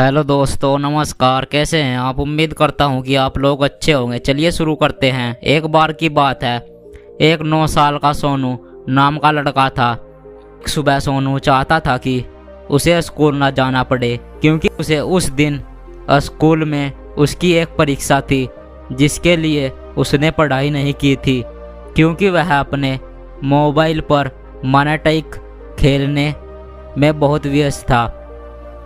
Hello दोस्तों, नमस्कार। कैसे हैं आप? उम्मीद करता हूं कि आप लोग अच्छे होंगे। चलिए शुरू करते हैं। एक बार की बात है, एक 9 साल का सोनू नाम का लड़का था। सुबह सोनू चाहता था कि उसे स्कूल ना जाना पड़े, क्योंकि उसे उस दिन स्कूल में उसकी एक परीक्षा थी जिसके लिए उसने पढ़ाई नहीं की थी, क्योंकि वह अपने मोबाइल पर मॉनेटाइज खेलने में बहुत व्यस्त था।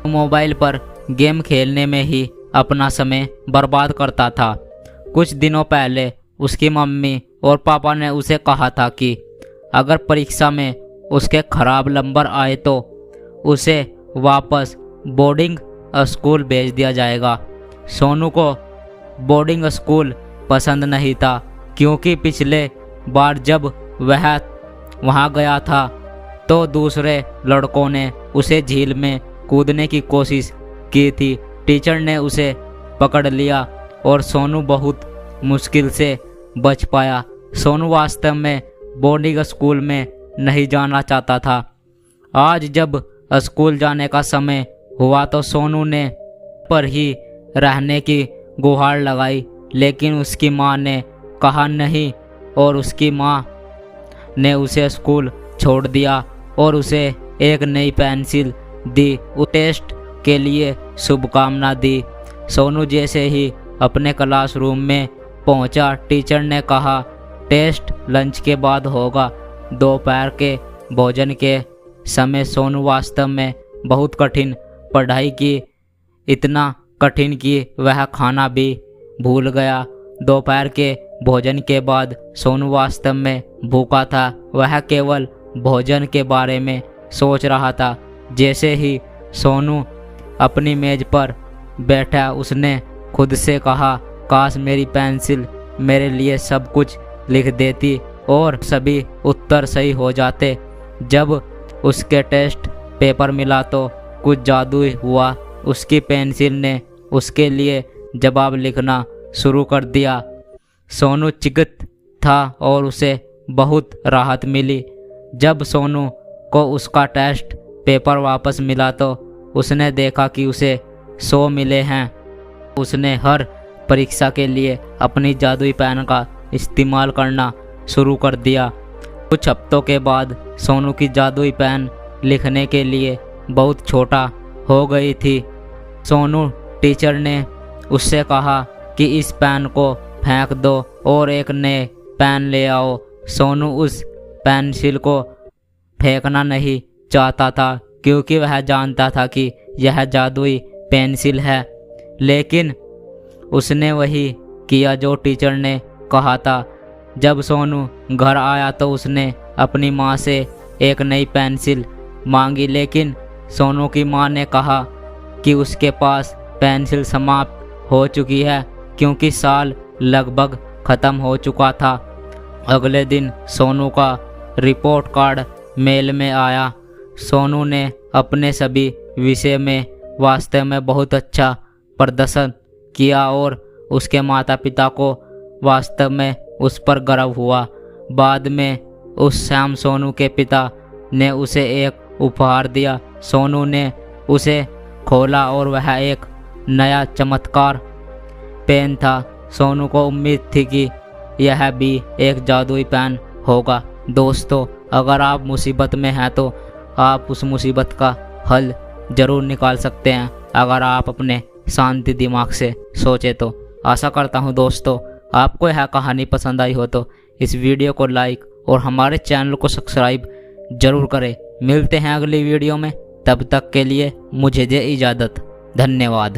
मोबाइल पर गेम खेलने में ही अपना समय बर्बाद करता था। कुछ दिनों पहले उसकी मम्मी और पापा ने उसे कहा था कि अगर परीक्षा में उसके खराब नंबर आए तो उसे वापस बोर्डिंग स्कूल भेज दिया जाएगा। सोनू को बोर्डिंग स्कूल पसंद नहीं था, क्योंकि पिछले बार जब वह वहां गया था तो दूसरे लड़कों ने उसे झील में कूदने की कोशिश की थी। टीचर ने उसे पकड़ लिया और सोनू बहुत मुश्किल से बच पाया। सोनू वास्तव में बोर्डिंग स्कूल में नहीं जाना चाहता था। आज जब स्कूल जाने का समय हुआ तो सोनू ने पर ही रहने की गुहार लगाई, लेकिन उसकी मां ने कहा नहीं और उसकी मां ने उसे स्कूल छोड़ दिया और उसे एक नई पेंसिल दी। उस टेस्ट के लिए शुभकामना दी। सोनू जैसे ही अपने क्लासरूम में पहुंचा, टीचर ने कहा टेस्ट लंच के बाद होगा। दोपहर के भोजन के समय सोनू वास्तव में बहुत कठिन पढ़ाई की, इतना कठिन कि वह खाना भी भूल गया। दोपहर के भोजन के बाद सोनू वास्तव में भूखा था। वह केवल भोजन के बारे में सोच रहा था। जैसे ही सोनू अपनी मेज पर बैठा, उसने खुद से कहा काश मेरी पेंसिल मेरे लिए सब कुछ लिख देती और सभी उत्तर सही हो जाते। जब उसके टेस्ट पेपर मिला तो कुछ जादू हुआ। उसकी पेंसिल ने उसके लिए जवाब लिखना शुरू कर दिया। सोनू चिंतित था और उसे बहुत राहत मिली। जब सोनू को उसका टेस्ट पेपर वापस मिला तो उसने देखा कि उसे 100 मिले हैं। उसने हर परीक्षा के लिए अपनी जादुई पेन का इस्तेमाल करना शुरू कर दिया। कुछ हफ्तों के बाद सोनू की जादुई पेन लिखने के लिए बहुत छोटा हो गई थी। सोनू टीचर ने उससे कहा कि इस पेन को फेंक दो और एक नए पेन ले आओ। सोनू उस पेंसिल को फेंकना नहीं चाहता था, क्योंकि वह जानता था कि यह जादुई पेंसिल है, लेकिन उसने वही किया जो टीचर ने कहा था। जब सोनू घर आया तो उसने अपनी मां से एक नई पेंसिल मांगी, लेकिन सोनू की मां ने कहा कि उसके पास पेंसिल समाप्त हो चुकी है, क्योंकि साल लगभग ख़त्म हो चुका था। अगले दिन सोनू का रिपोर्ट कार्ड मेल में आया। सोनू ने अपने सभी विषय में वास्तव में बहुत अच्छा प्रदर्शन किया और उसके माता पिता को वास्तव में उस पर गर्व हुआ। बाद में उस शाम सोनू के पिता ने उसे एक उपहार दिया। सोनू ने उसे खोला और वह एक नया चमत्कार पेन था। सोनू को उम्मीद थी कि यह भी एक जादुई पेन होगा। दोस्तों, अगर आप मुसीबत में हैं तो आप उस मुसीबत का हल ज़रूर निकाल सकते हैं, अगर आप अपने शांति दिमाग से सोचें तो। आशा करता हूं दोस्तों आपको यह कहानी पसंद आई हो तो इस वीडियो को लाइक और हमारे चैनल को सब्सक्राइब ज़रूर करें। मिलते हैं अगली वीडियो में, तब तक के लिए मुझे दे इजाज़त। धन्यवाद।